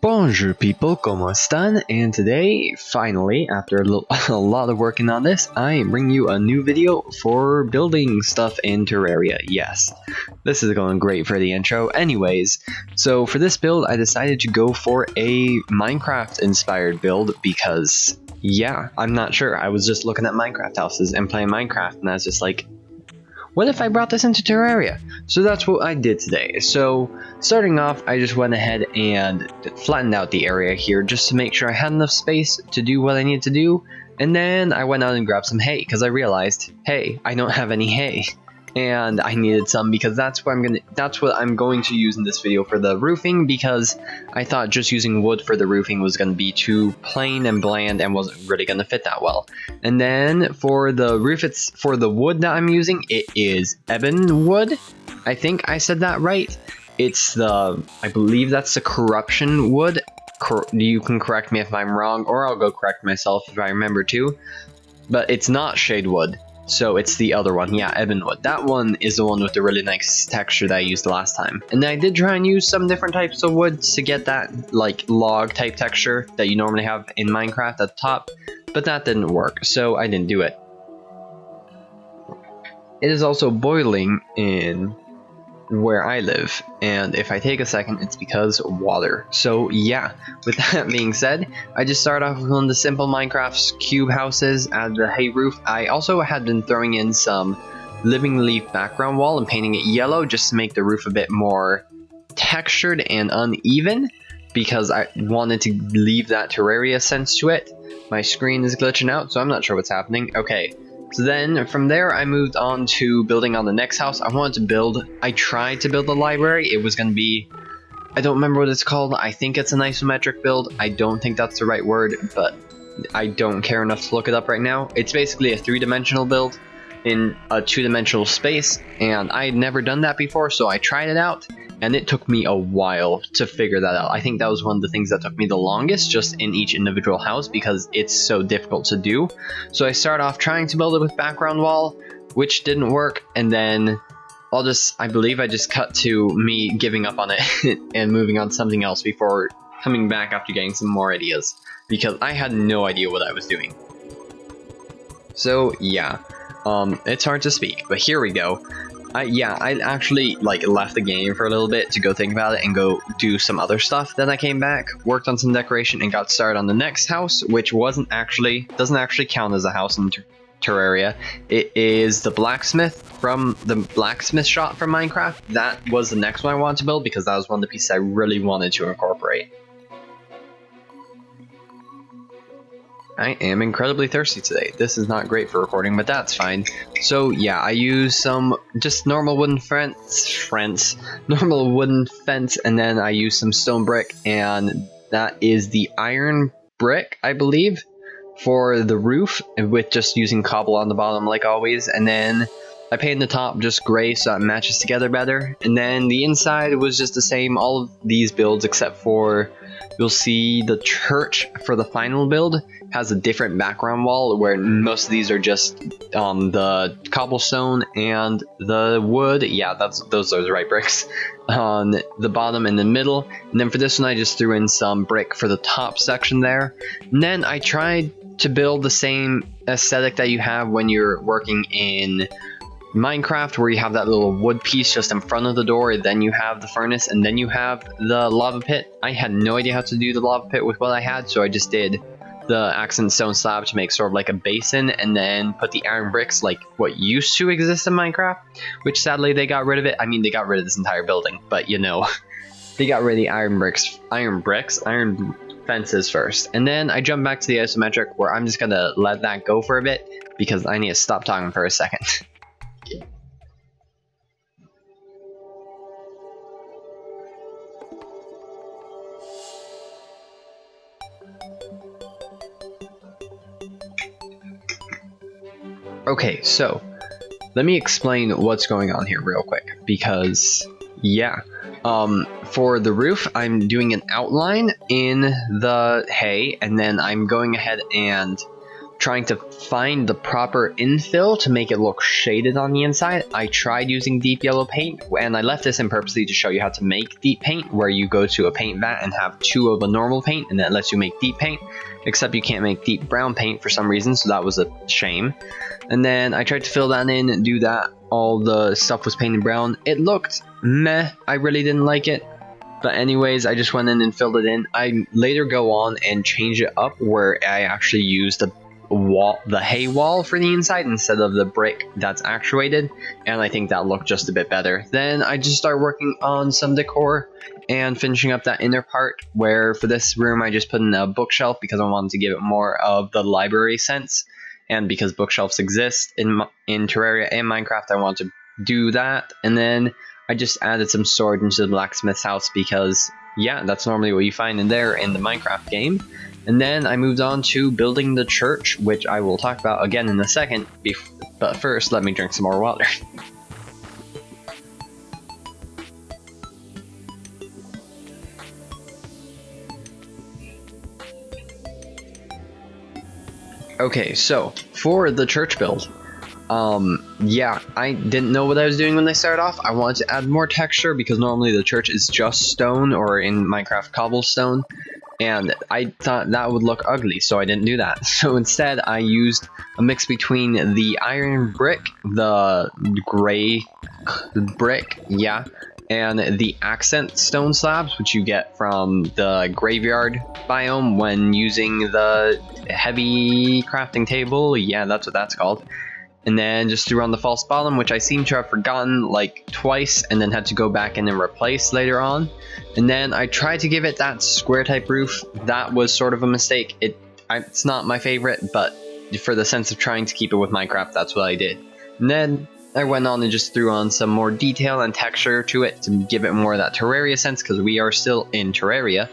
Bonjour people, ¿cómo están? And today, finally, after a lot of working on this, I am bringing you a new video for building stuff in Terraria. Yes, this is going great for the intro. Anyways, so for this build, I decided to go for a Minecraft-inspired build because, yeah, I'm not sure. I was just looking at Minecraft houses and playing Minecraft, and I was just like, what if I brought this into Terraria? So that's what I did today. So starting off, I just went ahead and flattened out the area here just to make sure I had enough space to do what I needed to do. And then I went out and grabbed some hay because I realized, hey, I don't have any hay. And I needed some because that's what I'm going to use in this video for the roofing, because I thought just using wood for the roofing was going to be too plain and bland and wasn't really going to fit that well. And then for the roof, it's for the wood that I'm using, it is ebon wood. I think I said that right. It's I believe that's the corruption wood. You can correct me if I'm wrong, or I'll go correct myself if I remember to. But it's not shade wood. So it's the other one, yeah, ebonwood. That one is the one with the really nice texture that I used last time. And I did try and use some different types of woods to get that like log type texture that you normally have in Minecraft at the top, but that didn't work, so I didn't do it. It is also boiling in where I live, and if I take a second, it's because water. So yeah, with that being said, I just started off with one of the simple Minecraft cube houses, added the hay roof. I also had been throwing in some living leaf background wall and painting it yellow just to make the roof a bit more textured and uneven, because I wanted to leave that Terraria sense to it. My screen is glitching out, so I'm not sure what's happening. Okay. So then from there I moved on to building on the next house. I tried to build a library. It was going to be, I don't remember what it's called. I think it's an isometric build. I don't think that's the right word, but I don't care enough to look it up right now. It's basically a 3-dimensional build in a 2-dimensional space, and I had never done that before, so I tried it out. And it took me a while to figure that out. I think that was one of the things that took me the longest, just in each individual house, because it's so difficult to do. So I started off trying to build it with background wall, which didn't work, and then I believe I just cut to me giving up on it and moving on to something else before coming back after getting some more ideas, because I had no idea what I was doing. So yeah, it's hard to speak, but here we go. I actually left the game for a little bit to go think about it and go do some other stuff. Then I came back, worked on some decoration, and got started on the next house, which doesn't actually count as a house in Terraria. It is the blacksmith from the blacksmith shop from Minecraft. That was the next one I wanted to build because that was one of the pieces I really wanted to incorporate. I am incredibly thirsty today. This is not great for recording, but that's fine. So yeah, I use some just normal wooden normal wooden fence, and then I use some stone brick, and that is the iron brick, I believe, for the roof, with just using cobble on the bottom like always, and then I painted the top just gray so it matches together better, and then the inside was just the same, all of these builds except for, you'll see the church for the final build has a different background wall, where most of these are just the cobblestone and the wood. Yeah, those are the right bricks on the bottom and the middle. And then for this one, I just threw in some brick for the top section there. And then I tried to build the same aesthetic that you have when you're working in Minecraft, where you have that little wood piece just in front of the door, then you have the furnace, and then you have the lava pit. I had no idea how to do the lava pit with what I had, so I just did the accent stone slab to make sort of like a basin, and then put the iron bricks like what used to exist in Minecraft, which sadly they got rid of it. I mean, they got rid of this entire building, but you know, they got rid of the iron fences first. And then I jumped back to the isometric, where I'm just gonna let that go for a bit because I need to stop talking for a second. Okay, so let me explain what's going on here real quick, because yeah, for the roof, I'm doing an outline in the hay, and then I'm going ahead and trying to find the proper infill to make it look shaded on the inside. I tried using deep yellow paint, and I left this in purposely to show you how to make deep paint, where you go to a paint vat and have 2 of a normal paint, and that lets you make deep paint, except you can't make deep brown paint for some reason, so that was a shame. And then I tried to fill that in and do that. All the stuff was painted brown. It looked meh. I really didn't like it. But anyways, I just went in and filled it in. I later go on and change it up where I actually used the hay wall for the inside instead of the brick that's actuated, and I think that looked just a bit better. Then I just start working on some decor and finishing up that inner part, where for this room I just put in a bookshelf because I wanted to give it more of the library sense, and because bookshelves exist in Terraria and Minecraft, I want to do that. And then I just added some storage into the blacksmith's house because yeah, that's normally what you find in there in the Minecraft game. And then I moved on to building the church, which I will talk about again in a second, but first let me drink some more water. Okay, so for the church build, yeah, I didn't know what I was doing when I started off. I wanted to add more texture because normally the church is just stone, or in Minecraft cobblestone. And I thought that would look ugly, so I didn't do that. So instead, I used a mix between the iron brick, the gray brick, yeah, and the accent stone slabs, which you get from the graveyard biome when using the heavy crafting table. Yeah, that's what that's called. And then just threw on the false bottom, which I seem to have forgotten like twice and then had to go back in and replace later on. And then I tried to give it that square type roof. That was sort of a mistake. It's not my favorite, but for the sense of trying to keep it with Minecraft, that's what I did. And then I went on and just threw on some more detail and texture to it to give it more of that Terraria sense, because we are still in Terraria.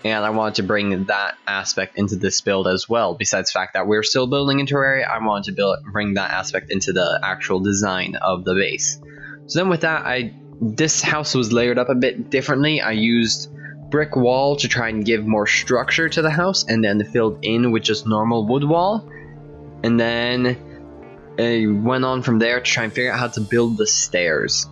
And I wanted to bring that aspect into this build as well. Besides the fact that we're still building in Terraria, I wanted to bring that aspect into the actual design of the base. So then with that, this house was layered up a bit differently. I used brick wall to try and give more structure to the house, and then filled in with just normal wood wall. And then I went on from there to try and figure out how to build the stairs.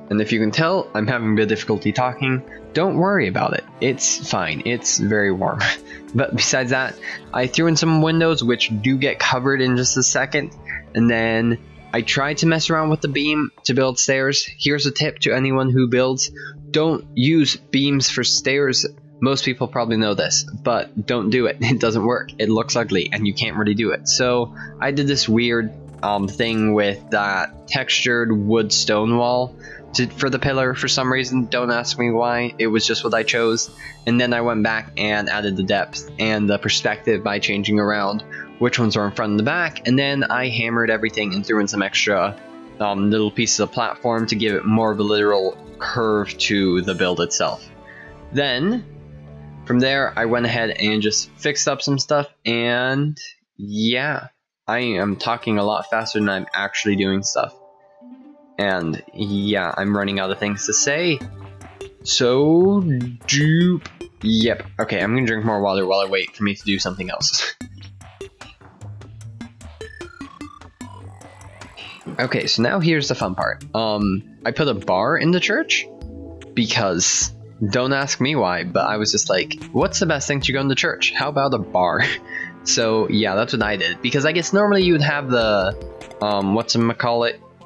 And if you can tell, I'm having a bit of difficulty talking. Don't worry about it. It's fine. It's very warm. But besides that, I threw in some windows, which do get covered in just a second. And then I tried to mess around with the beam to build stairs. Here's a tip to anyone who builds. Don't use beams for stairs. Most people probably know this, but don't do it. It doesn't work. It looks ugly, and you can't really do it. So I did this weird thing with that textured wood stone wall for the pillar for some reason. Don't ask me why. It was just what I chose. And then I went back and added the depth and the perspective by changing around which ones are in front and the back. And then I hammered everything and threw in some extra little pieces of platform to give it more of a literal curve to the build itself. Then from there, I went ahead and just fixed up some stuff. And yeah, I am talking a lot faster than I'm actually doing stuff. And yeah, I'm running out of things to say. So, yep. Okay, I'm gonna drink more water while I wait for me to do something else. Okay, so now here's the fun part. I put a bar in the church because, don't ask me why, but I was just like, what's the best thing to go in the church? How about a bar? So yeah, that's what I did, because I guess normally you would have the,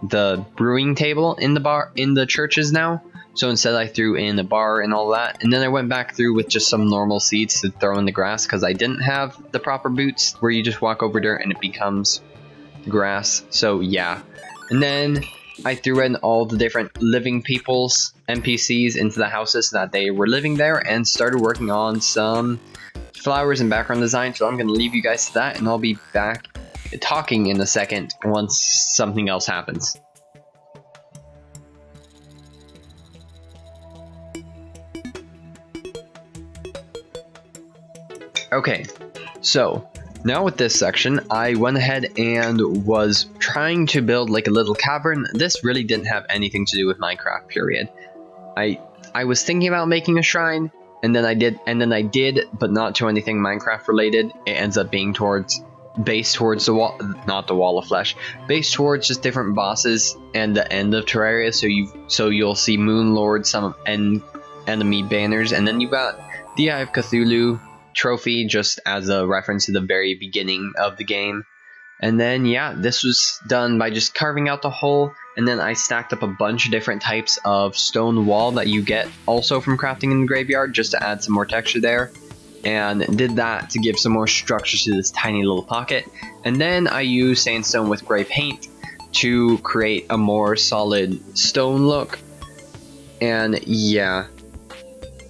the brewing table in the churches now. So instead I threw in a bar and all that, and then I went back through with just some normal seeds to throw in the grass, because I didn't have the proper boots where you just walk over dirt and it becomes grass. So yeah, and then I threw in all the different living people's NPCs into the houses that they were living there, and started working on some flowers and background design. So I'm going to leave you guys to that, and I'll be back talking in a second once something else happens. Okay, so now with this section, I went ahead and was trying to build like a little cavern. This really didn't have anything to do with Minecraft, period. I was thinking about making a shrine, and then I did, but not to anything Minecraft related. It ends up being based towards the wall, not the wall of flesh, based towards just different bosses and the end of Terraria. So you'll see Moon Lord, some enemy banners, and then you got the Eye of Cthulhu trophy, just as a reference to the very beginning of the game. And then yeah, this was done by just carving out the hole, and then I stacked up a bunch of different types of stone wall that you get also from crafting in the graveyard, just to add some more texture there, and did that to give some more structure to this tiny little pocket. And then I used sandstone with gray paint to create a more solid stone look. And yeah,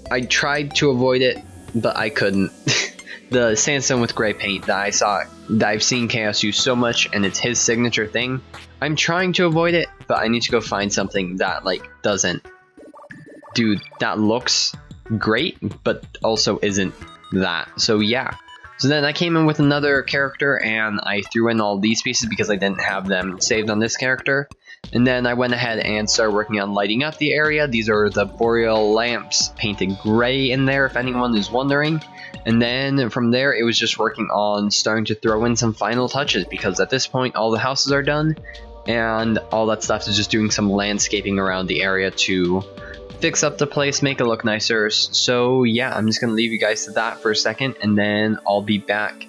I tried to avoid it, but I couldn't. The sandstone with gray paint that I've seen Chaos use so much, and it's his signature thing. I'm trying to avoid it, but I need to go find something that like doesn't do that, looks great but also isn't that. So yeah. So then I came in with another character, and I threw in all these pieces because I didn't have them saved on this character. And then I went ahead and started working on lighting up the area. These are the boreal lamps painted gray in there, if anyone is wondering. And then from there, it was just working on starting to throw in some final touches, because at this point all the houses are done, and all that stuff is just doing some landscaping around the area to fix up the place, make it look nicer. So yeah, I'm just gonna leave you guys to that for a second, and then I'll be back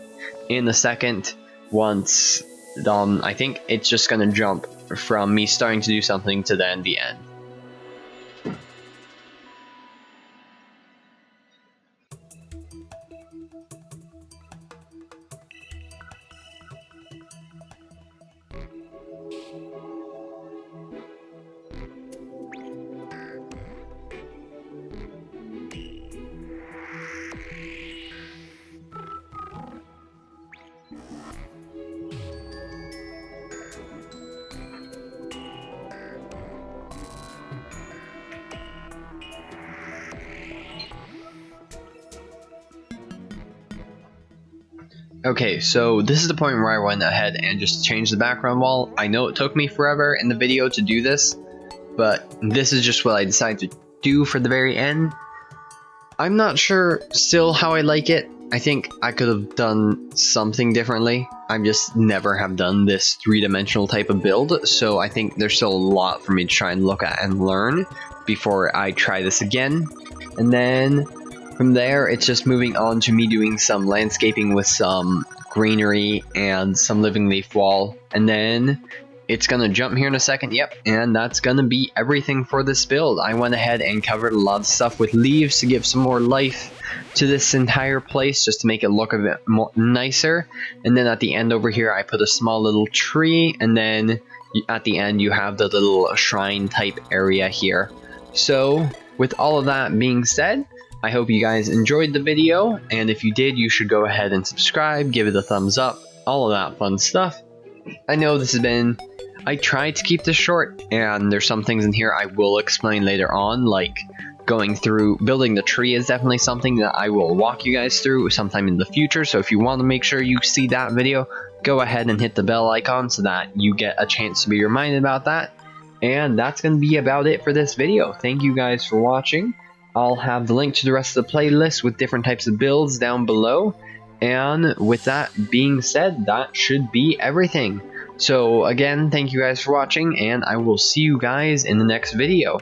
in a second once I think it's just gonna jump from me starting to do something to then the end. Okay, so this is the point where I went ahead and just changed the background wall. I know it took me forever in the video to do this, but this is just what I decided to do for the very end. I'm not sure still how I like it. I think I could have done something differently. I just never have done this three-dimensional type of build, so I think there's still a lot for me to try and look at and learn before I try this again. And then from there, it's just moving on to me doing some landscaping with some greenery and some living leaf wall. And then it's gonna jump here in a second, yep, and that's gonna be everything for this build. I went ahead and covered a lot of stuff with leaves to give some more life to this entire place, just to make it look a bit more nicer. And then at the end over here, I put a small little tree, and then at the end you have the little shrine type area here. So with all of that being said, I hope you guys enjoyed the video, and if you did, you should go ahead and subscribe, give it a thumbs up, all of that fun stuff. I know this has been, I tried to keep this short, and there's some things in here I will explain later on, like going through, building the tree is definitely something that I will walk you guys through sometime in the future. So if you want to make sure you see that video, go ahead and hit the bell icon so that you get a chance to be reminded about that. And that's going to be about it for this video. Thank you guys for watching. I'll have the link to the rest of the playlist with different types of builds down below. And with that being said, that should be everything. So again, thank you guys for watching, and I will see you guys in the next video.